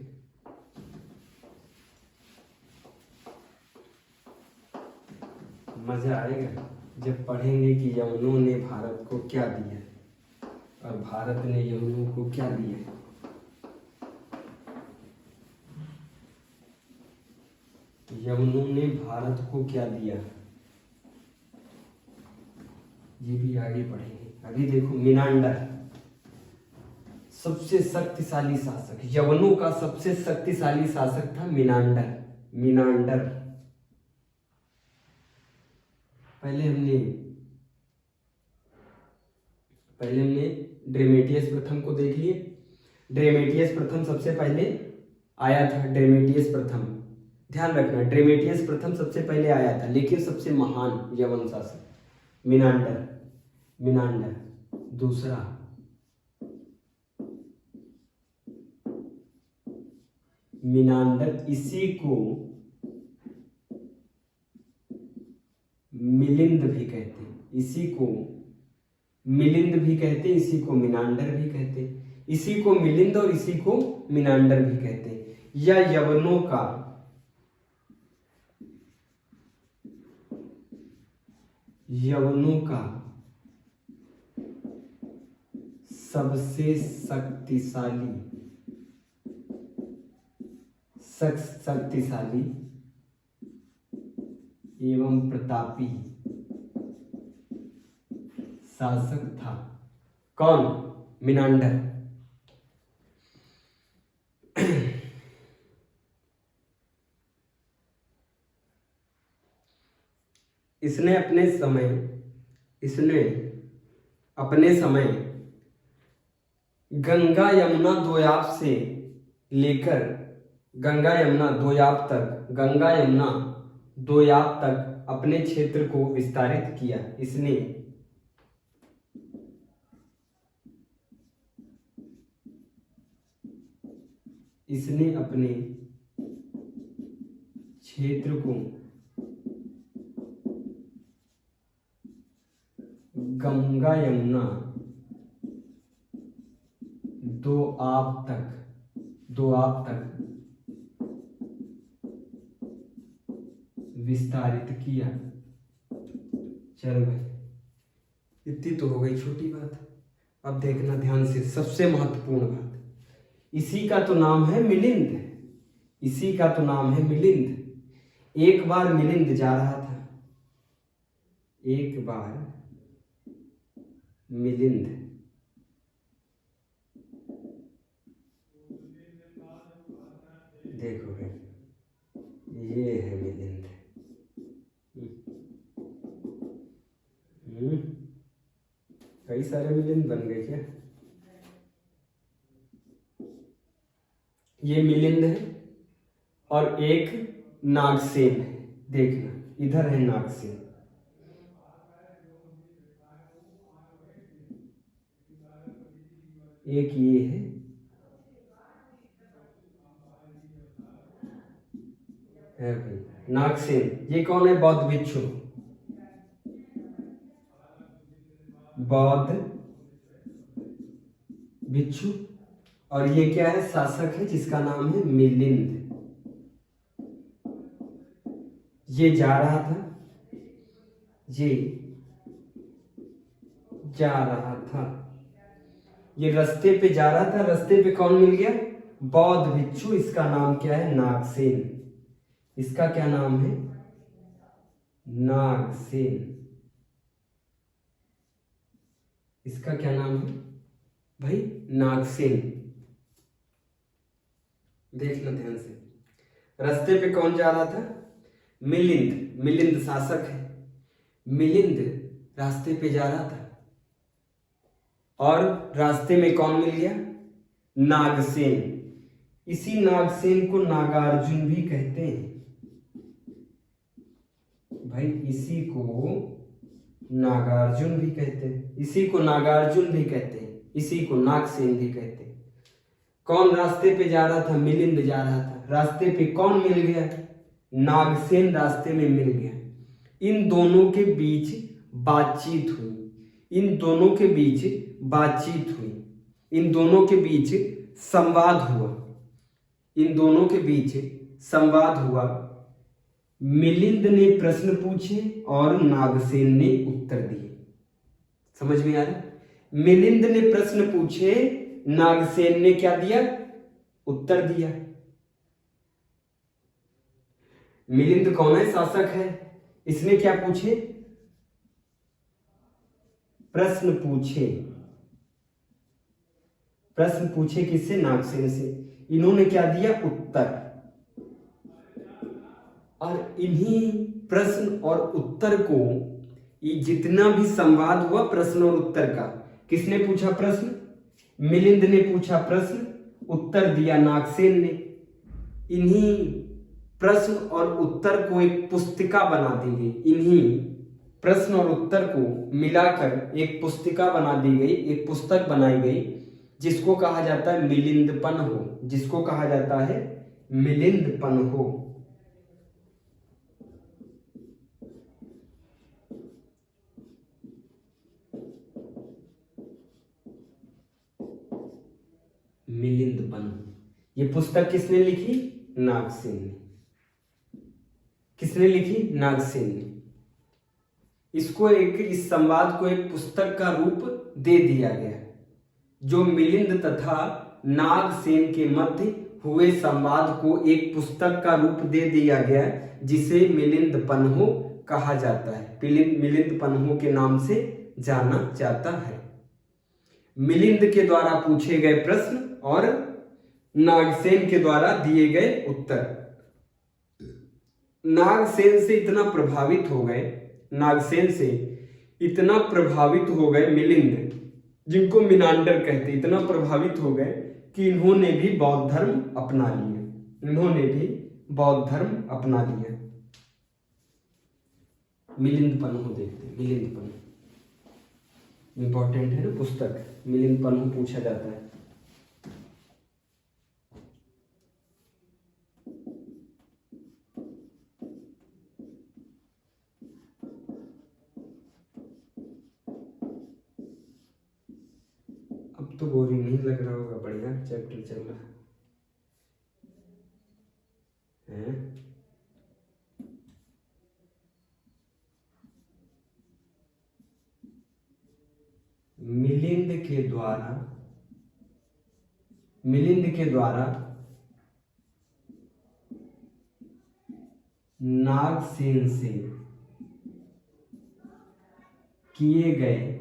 मजा आएगा जब पढ़ेंगे कि यवनों ने भारत को क्या दिया। और भारत ने यवनों को क्या दिया? यवनों ने भारत को क्या दिया? ये भी आगे पढ़ेंगे। अभी देखो, मिनांडर सबसे शक्तिशाली शासक, यवनों का सबसे शक्तिशाली शासक था मिनांडर। मिनांडर पहले हमने ड्रेमेटियस प्रथम को देख लिए। ड्रेमेटियस प्रथम सबसे पहले आया था। ड्रेमेटियस प्रथम, ध्यान रखना, ड्रेमेटियस प्रथम सबसे पहले आया था, लेकिन सबसे महान यवन शासक मिनांडर। मिनांडर दूसरा, मिनांडर, इसी को मिलिंद भी कहते हैं। इसी को मिलिंद भी कहते हैं, इसी को मिनांडर भी कहते हैं। इसी को मिलिंद और इसी को मिनांडर भी कहते हैं। यह यवनों का सबसे शक्तिशाली एवं प्रतापी शासक था। कौन? मिनांडर। इसने अपने समय गंगा यमुना दोयाब से लेकर गंगा यमुना दोयाब तक अपने क्षेत्र को विस्तारित किया। इसने अपने क्षेत्र को गंगा यमुना दोआब तक विस्तारित किया। चल भाई, इतनी तो हो गई छोटी बात। अब देखना ध्यान से, सबसे महत्वपूर्ण बात, इसी का तो नाम है मिलिंद। एक बार मिलिंद जा रहा था। मिलिंद देखो भाई, ये है मिलिंद। कई सारे मिलिंद बन गए क्या? ये मिलिंद है और एक नागसेन है। देखना, इधर है नागसेन, एक ये है, भाई नागसेन। ये कौन है? बौद्ध भिक्षु। और ये क्या है? शासक है जिसका नाम है मिलिंद। ये जा रहा था। ये रास्ते पे जा रहा था। रास्ते पे कौन मिल गया? बौद्ध भिक्षु। इसका नाम क्या है? नागसेन। इसका क्या नाम है? नागसेन। इसका क्या नाम है भाई? नागसेन। देखना ध्यान से, रास्ते पे कौन जा रहा था? मिलिंद शासक है। मिलिंद रास्ते पे जा रहा था और रास्ते में कौन मिल गया? नागसेन। इसी नागसेन को नागार्जुन भी कहते हैं भाई। इसी को नागार्जुन भी कहते हैं। इसी को नागसेन भी कहते हैं। कौन रास्ते पे जा रहा था? मिलिंद जा रहा था। रास्ते पे कौन मिल गया? नागसेन रास्ते में मिल गया। इन दोनों के बीच बातचीत हुई। इन दोनों के बीच संवाद हुआ। मिलिंद ने प्रश्न पूछे और नागसेन ने उत्तर दिए। समझ में आ रहा? मिलिंद ने प्रश्न पूछे, नागसेन ने क्या दिया? उत्तर दिया। मिलिंद कौन है? शासक है। इसने क्या पूछे? प्रश्न पूछे। प्रश्न पूछे किससे? नागसेन से। इन्होंने क्या दिया? उत्तर। और इन्हीं प्रश्न और उत्तर को, ये जितना भी संवाद हुआ प्रश्न और उत्तर का, किसने पूछा प्रश्न? मिलिंद ने पूछा प्रश्न, उत्तर दिया नागसेन ने। इन्हीं प्रश्न और उत्तर को एक पुस्तिका बना दी गई। इन्हीं प्रश्न और उत्तर को मिलाकर एक पुस्तिका बना दी गई, एक पुस्तक बनाई गई, जिसको कहा जाता है मिलिंदपन हो। जिसको कहा जाता है मिलिंदपन हो। मिलिंदपन। ये पुस्तक किसने लिखी? नागसेन ने। किसने लिखी? नागसेन ने। इसको इस संवाद को एक पुस्तक का रूप दे दिया गया, जो मिलिंद तथा नागसेन के मध्य हुए संवाद को एक पुस्तक का रूप दे दिया गया, जिसे मिलिंदपन्हो कहा जाता है। मिलिंदपन्हो के नाम से जाना जाता है। मिलिंद के द्वारा पूछे गए प्रश्न और नागसेन के द्वारा दिए गए उत्तर। नागसेन से इतना प्रभावित हो गए, नागसेन से इतना प्रभावित हो गए मिलिंद, जिनको मिनांडर कहते, इतना प्रभावित हो गए कि इन्होंने भी बौद्ध धर्म अपना लिया। इन्होंने भी बौद्ध धर्म अपना लिया। मिलिंदपन्हो देखते हैं। मिलिंदपन्हो इंपॉर्टेंट है ना पुस्तक। मिलिंदपन्हो पूछा जाता है। अब तो बोरिंग नहीं लग रहा होगा, बढ़िया चैप्टर चल रहा है। मिलिंद के द्वारा नागसेन से किए गए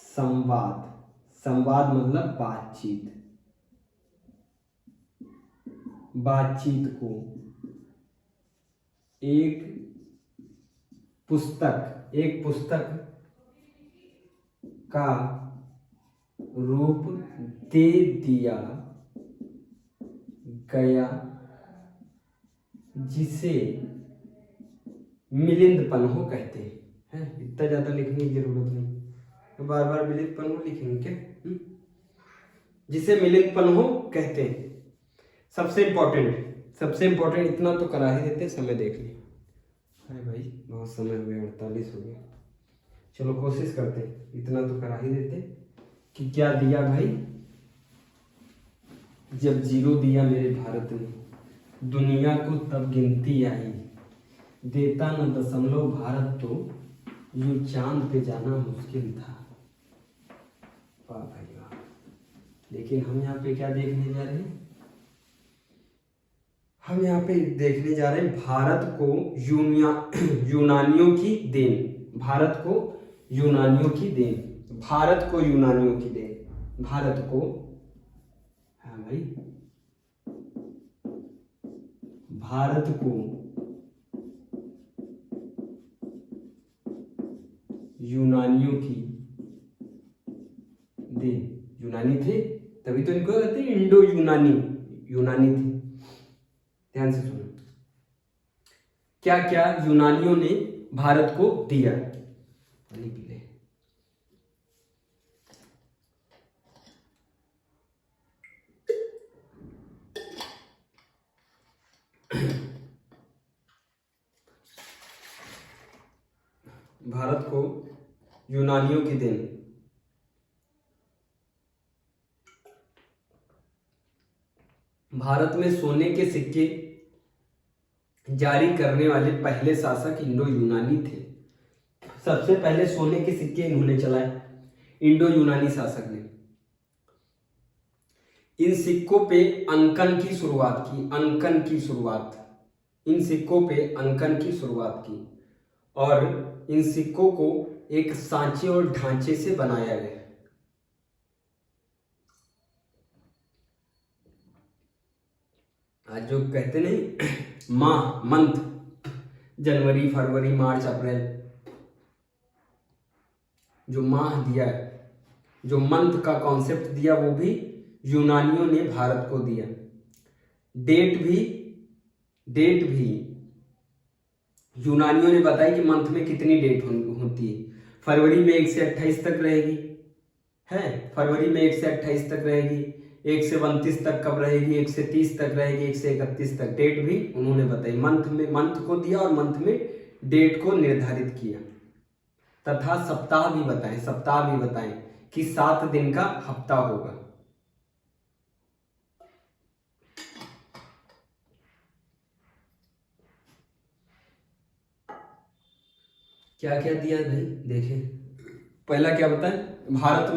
संवाद मतलब बातचीत को एक पुस्तक का रूप दे दिया गया, जिसे मिलिंदपन्हो कहते हैं। इतना ज्यादा लिखने की जरूरत नहीं, तो बार बार मिलिंदपन्हो लिखेंगे क्या? जिसे मिलिंदपन्हो कहते हैं। सबसे इंपॉर्टेंट इतना तो करा ही देते। समय देख ली है भाई, बहुत समय हो गया, 48 हो गया। चलो कोशिश करते हैं, इतना तो करा ही देते कि क्या दिया भाई। जब 0 दिया मेरे भारत ने, दुनिया को तब गिनती आई, देता न दशमलव भारत तो यूं चांद पे जाना मुश्किल था। वाह भाई वाह। लेकिन हम यहाँ पे क्या देखने जा रहे हैं? हम यहाँ पे देखने जा रहे हैं भारत को यूनानियों की देन। भारत को यूनानियों की देन। भारत को यूनानियों की देन। भारत को, हाँ भाई, भारत को यूनानियों की देन। यूनानी थे तभी तो इनको कहते हैं इंडो यूनानी थे। ध्यान से सुनो, क्या क्या यूनानियों ने भारत को दिया। पानी पी ले। भारत को यूनानियों की देन। भारत में सोने के सिक्के जारी करने वाले पहले शासक इंडो यूनानी थे। सबसे पहले सोने के सिक्के इन्होंने चलाए, इंडो यूनानी शासक ने। इन सिक्कों पे अंकन की शुरुआत की, अंकन की शुरुआत, इन सिक्कों पे अंकन की शुरुआत की और इन सिक्कों को एक सांचे और ढांचे से बनाया गया। आज जो कहते नहीं माह, मंथ, जनवरी, फरवरी, मार्च, अप्रैल, जो माह दिया है, जो मंथ का कॉन्सेप्ट दिया, वो भी यूनानियों ने भारत को दिया। डेट भी यूनानियों ने बताया कि मंथ में कितनी डेट होती है। फरवरी में 1 से 28 तक रहेगी, है, फरवरी में 1 से 28 तक रहेगी, 1 से 29 तक कब रहेगी, 1 से 30 तक रहेगी, 1 से 31 तक। डेट भी उन्होंने बताई, मंथ को दिया और मंथ में डेट को निर्धारित किया। तथा सप्ताह भी बताएं कि 7 दिन का हफ्ता होगा। क्या क्या दिया भाई, देखें। पहला क्या बताएं, भारत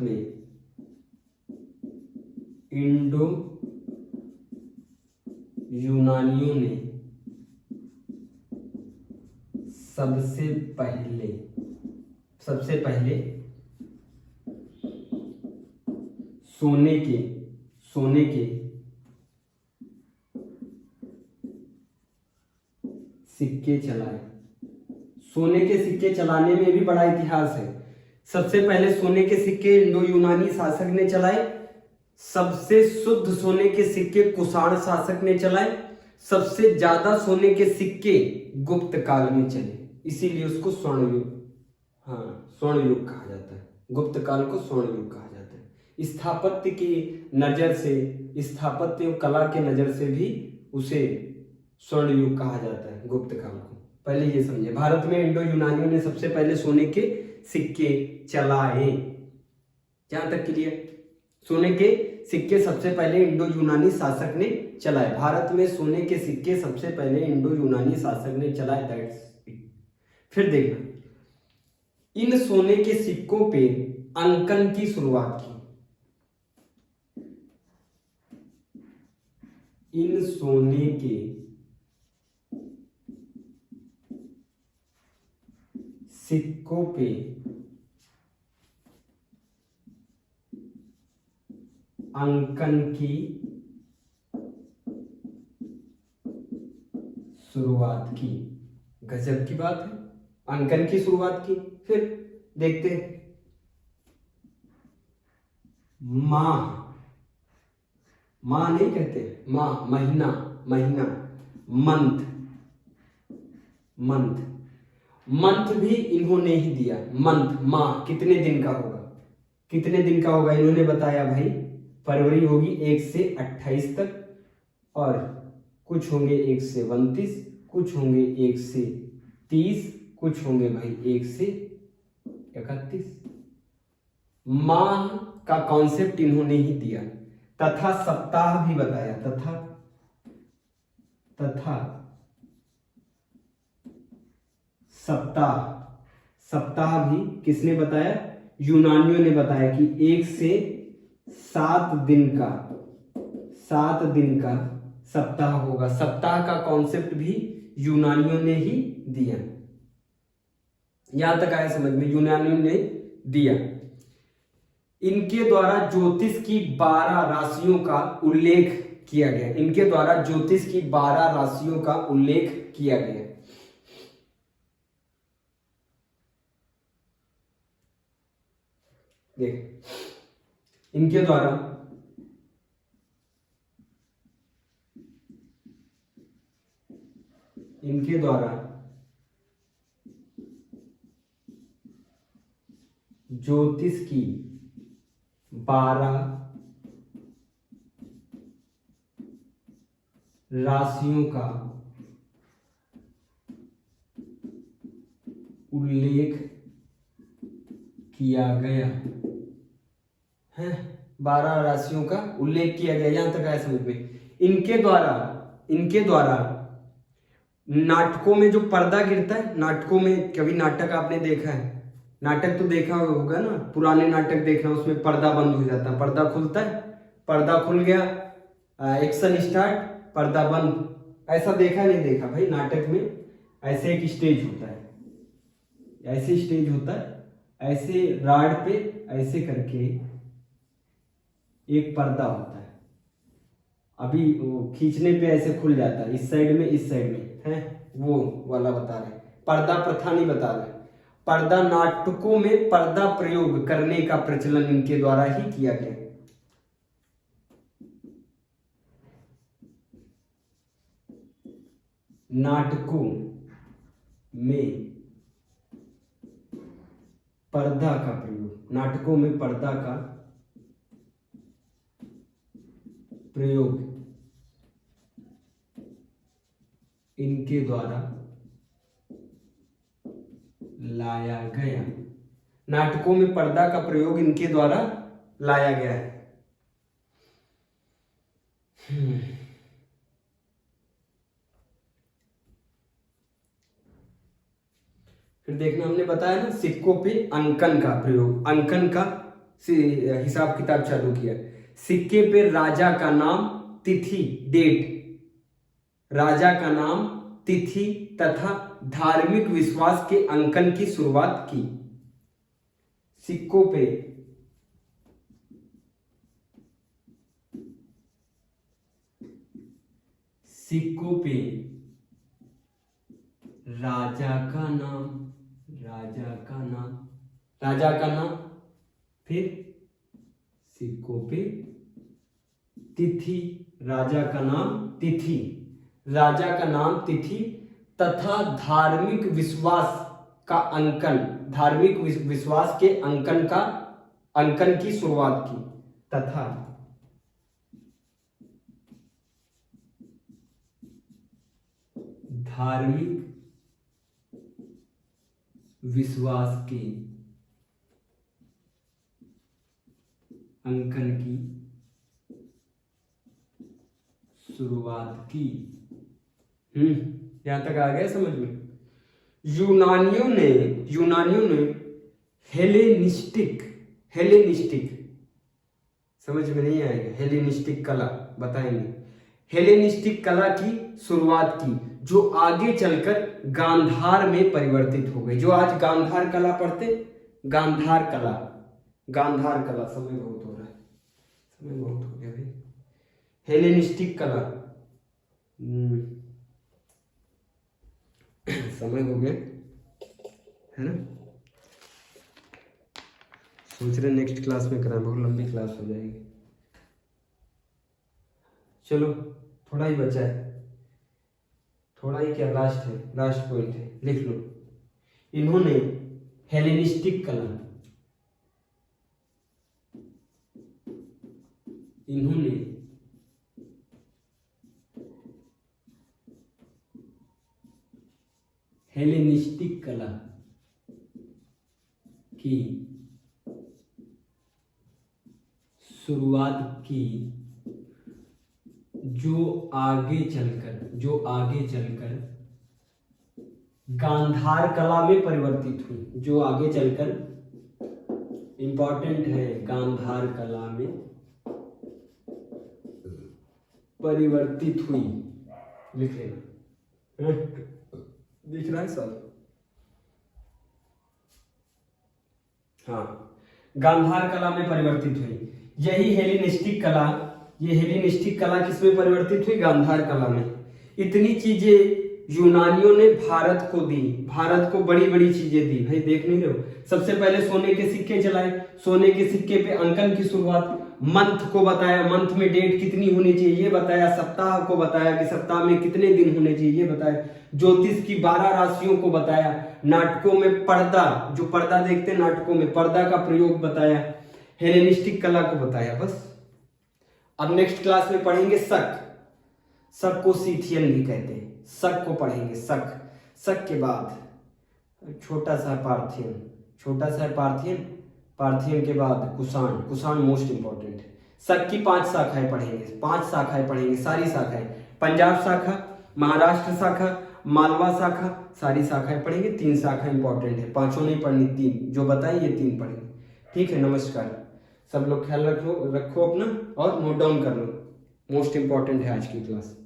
में इंडो यूनानियों ने सबसे पहले सोने के सिक्के चलाए। सोने के सिक्के चलाने में भी बड़ा इतिहास है। सबसे पहले सोने के सिक्के इंडो यूनानी शासक ने चलाए, सबसे शुद्ध सोने के सिक्के कुषाण शासक ने चलाए, सबसे ज्यादा सोने के सिक्के गुप्त काल में चले, इसीलिए उसको स्वर्ण युग, स्वर्ण युग कहा जाता है। गुप्त काल को स्वर्ण युग कहा जाता है। स्थापत्य की नजर से, स्थापत्य कला के नजर से भी उसे स्वर्ण युग कहा जाता है, गुप्त काल को। पहले ये समझे, भारत में इंडो यूनानियों ने सबसे पहले सोने के सिक्के चलाए। जहां तक क्लियर, सोने के सिक्के सबसे पहले इंडो यूनानी शासक ने चलाए। भारत में सोने के सिक्के सबसे पहले इंडो यूनानी शासक ने चलाए, दैट्स इट। फिर देखना, इन सोने के सिक्कों पे अंकन की शुरुआत की। इन सोने के सिक्कों पे अंकन की शुरुआत की। गजब की बात है, अंकन की शुरुआत की। फिर देखते हैं, माह नहीं कहते, माह, महीना, मंथ भी इन्होंने ही दिया। मंथ, माह कितने दिन का होगा इन्होंने बताया भाई। फरवरी होगी 1 से 28 तक, और कुछ होंगे 1 से 29, कुछ होंगे 1 से 30, कुछ होंगे भाई 1 से 31। माह का कॉन्सेप्ट इन्होंने ही दिया। तथा सप्ताह भी बताया, तथा सप्ताह भी किसने बताया, यूनानियों ने बताया कि 1 से 7 दिन का सप्ताह होगा। सप्ताह का कॉन्सेप्ट भी यूनानियों ने ही दिया। यहां तक आया समझ में, यूनानियों ने दिया। इनके द्वारा ज्योतिष की 12 राशियों का उल्लेख किया गया। इनके द्वारा ज्योतिष की 12 राशियों का उल्लेख किया गया। देख, इनके द्वारा ज्योतिष की 12 राशियों का उल्लेख किया गया है 12 राशियों का उल्लेख किया गया। यहां तक आया समझ में। इनके द्वारा नाटकों में जो पर्दा गिरता है, नाटकों में कभी नाटक आपने देखा है, नाटक तो देखा होगा ना, पुराने नाटक देखना, उसमें पर्दा बंद हो जाता है, पर्दा खुलता है, पर्दा खुल गया, एक्शन स्टार्ट, पर्दा बंद। ऐसा देखा नहीं देखा भाई? नाटक में ऐसे एक स्टेज होता है, ऐसे स्टेज होता है, ऐसे राड पे ऐसे करके एक पर्दा होता है, अभी वो खींचने पे ऐसे खुल जाता है, इस साइड में इस साइड में है, वो वाला बता रहे। पर्दा प्रथा नहीं बता रहे। पर्दा नाटकों में पर्दा प्रयोग करने का प्रचलन इनके द्वारा ही किया गया। नाटकों में पर्दा का प्रयोग, नाटकों में पर्दा का प्रयोग इनके द्वारा लाया गया। नाटकों में पर्दा का प्रयोग इनके द्वारा लाया गया है। फिर देखना, हमने बताया ना सिक्कों पे अंकन का प्रयोग, अंकन का हिसाब किताब चालू किया। सिक्के पे राजा का नाम, तिथि, डेट, राजा का नाम, तिथि तथा धार्मिक विश्वास के अंकन की शुरुआत की। सिक्कों पे राजा का नाम, फिर सिक्कों पे तिथि, राजा का नाम, तिथि तथा धार्मिक विश्वास का अंकन, धार्मिक विश्वास के अंकन की शुरुआत की। तथा धार्मिक विश्वास के अंकन की शुरुआत की। यहां तक आ गया समझ में? यूनानियों ने हेलेनिस्टिक समझ में नहीं आएगा, हेलेनिस्टिक कला बताएंगे। हेलेनिस्टिक कला की शुरुआत की, जो आगे चलकर गांधार में परिवर्तित हो गई। जो आज गांधार कला पढ़ते, गांधार कला, समय बहुत हो रहा है, समय बहुत हो गया भाई। हेलेनिस्टिक कला, समय हो गया है ना। सोच रहे नेक्स्ट क्लास में कराएं, बहुत लंबी क्लास हो जाएगी। चलो थोड़ा ही बचा है, थोड़ा ही क्या, लास्ट पॉइंट है, लिख लो। इन्होंने हेलेनिस्टिक कला, हेलेनिस्टिक कला की शुरुआत की, जो आगे चलकर गांधार कला में परिवर्तित हुई। जो आगे चलकर, इंपॉर्टेंट है, गांधार कला में परिवर्तित हुई। लिख लेना, दिख रहा है सब? हाँ, गांधार कला में परिवर्तित हुई। यही हेलेनिस्टिक कला, ये हेलेनिस्टिक कला किसमें परिवर्तित हुई? गांधार कला में। इतनी चीजें यूनानियों ने भारत को दी, भारत को बड़ी बड़ी चीजें दी भाई, देख नहीं रहे हो? सबसे पहले सोने के सिक्के चलाए, सोने के सिक्के पे अंकन की शुरुआत, मंथ को बताया, मंथ में डेट कितनी होनी चाहिए ये बताया, सप्ताह को बताया कि सप्ताह में कितने दिन होने चाहिए ये बताया, ज्योतिष की 12 राशियों को बताया, नाटकों में पर्दा, जो पर्दा देखते हैं नाटकों में, पर्दा का प्रयोग बताया, हेलेनिस्टिक कला को बताया। बस अब नेक्स्ट क्लास में पढ़ेंगे शक को सीथियन भी कहते हैं, शक को पढ़ेंगे। शक के बाद छोटा सा पार्थियन, पार्थियन के बाद कुषाण, कुषाण मोस्ट इंपॉर्टेंट है। शक की 5 शाखाएं पढ़ेंगे, 5 शाखाएं पढ़ेंगे, सारी शाखाएं, पंजाब शाखा, महाराष्ट्र शाखा, मालवा शाखा, सारी शाखाएं पढ़ेंगे। 3 शाखा इंपॉर्टेंट है, 5 नहीं पढ़नी, 3 जो बताए ये 3 पढ़ेंगे। ठीक है, नमस्कार। सब लोग ख्याल रखो अपना और नोट डाउन कर लो, मोस्ट इंपॉर्टेंट है आज की क्लास।